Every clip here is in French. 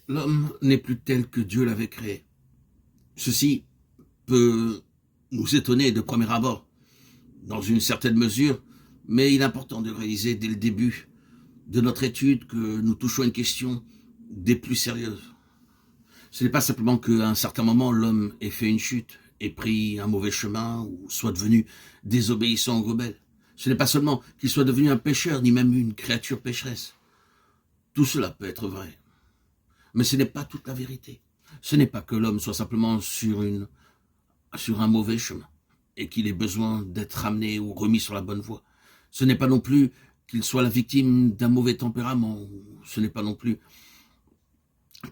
L'homme n'est plus tel que Dieu l'avait créé. Ceci peut nous étonner de premier abord, dans une certaine mesure, mais il est important de réaliser dès le début de notre étude que nous touchons à une question des plus sérieuses. Ce n'est pas simplement qu'à un certain moment, l'homme ait fait une chute, ait pris un mauvais chemin, ou soit devenu désobéissant ou rebelle. Ce n'est pas seulement qu'il soit devenu un pécheur, ni même une créature pécheresse. Tout cela peut être vrai. Mais ce n'est pas toute la vérité. Ce n'est pas que l'homme soit simplement sur un mauvais chemin et qu'il ait besoin d'être ramené ou remis sur la bonne voie. Ce n'est pas non plus qu'il soit la victime d'un mauvais tempérament. Ce n'est pas non plus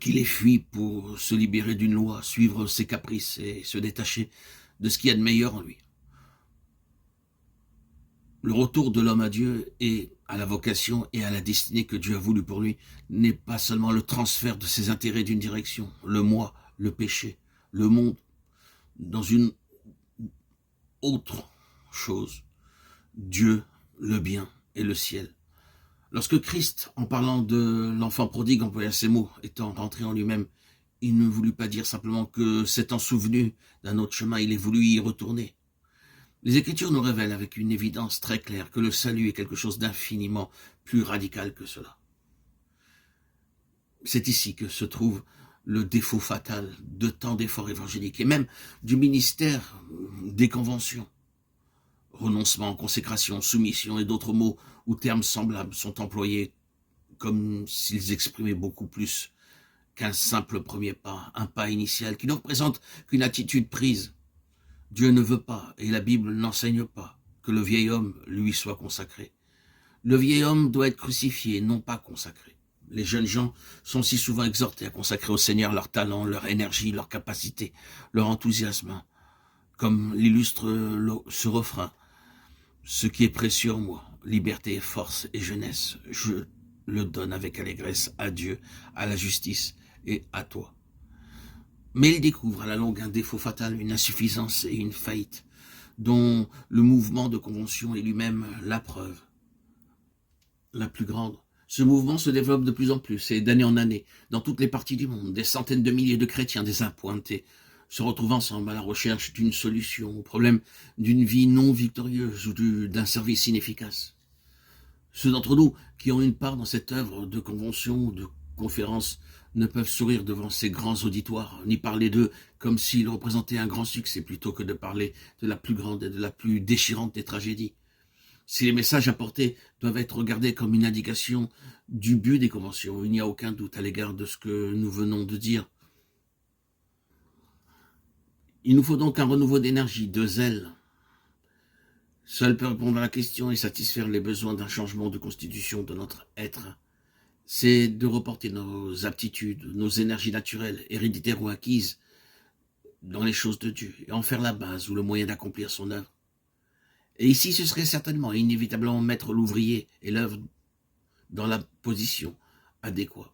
qu'il ait fui pour se libérer d'une loi, suivre ses caprices et se détacher de ce qu'il y a de meilleur en lui. Le retour de l'homme à Dieu et à la vocation et à la destinée que Dieu a voulu pour lui n'est pas seulement le transfert de ses intérêts d'une direction, le moi, le péché, le monde, dans une autre chose, Dieu, le bien et le ciel. Lorsque Christ, en parlant de l'enfant prodigue, employa ces mots, étant rentré en lui-même, il ne voulut pas dire simplement que, s'étant souvenu d'un autre chemin, il ait voulu y retourner. Les Écritures nous révèlent avec une évidence très claire que le salut est quelque chose d'infiniment plus radical que cela. C'est ici que se trouve le défaut fatal de tant d'efforts évangéliques et même du ministère des conventions. Renoncement, consécration, soumission et d'autres mots ou termes semblables sont employés comme s'ils exprimaient beaucoup plus qu'un simple premier pas, un pas initial qui ne représente qu'une attitude prise. Dieu ne veut pas, et la Bible n'enseigne pas, que le vieil homme lui soit consacré. Le vieil homme doit être crucifié, non pas consacré. Les jeunes gens sont si souvent exhortés à consacrer au Seigneur leur talent, leur énergie, leur capacité, leur enthousiasme, comme l'illustre ce refrain. Ce qui est précieux en moi, liberté, force et jeunesse, je le donne avec allégresse à Dieu, à la justice et à toi. Mais il découvre à la longue un défaut fatal, une insuffisance et une faillite, dont le mouvement de convention est lui-même la preuve la plus grande. Ce mouvement se développe de plus en plus, et d'année en année, dans toutes les parties du monde, des centaines de milliers de chrétiens désappointés se retrouvent ensemble à la recherche d'une solution au problème d'une vie non victorieuse ou d'un service inefficace. Ceux d'entre nous qui ont une part dans cette œuvre de convention ou de conférence ne peuvent sourire devant ces grands auditoires, ni parler d'eux comme s'ils représentaient un grand succès, plutôt que de parler de la plus grande et de la plus déchirante des tragédies. Si les messages apportés doivent être regardés comme une indication du but des conventions, il n'y a aucun doute à l'égard de ce que nous venons de dire. Il nous faut donc un renouveau d'énergie, de zèle. Seul peut répondre à la question et satisfaire les besoins d'un changement de constitution de notre être. C'est de reporter nos aptitudes, nos énergies naturelles, héréditaires ou acquises, dans les choses de Dieu, et en faire la base ou le moyen d'accomplir son œuvre. Et ici, ce serait certainement et inévitablement mettre l'ouvrier et l'œuvre dans la position adéquate.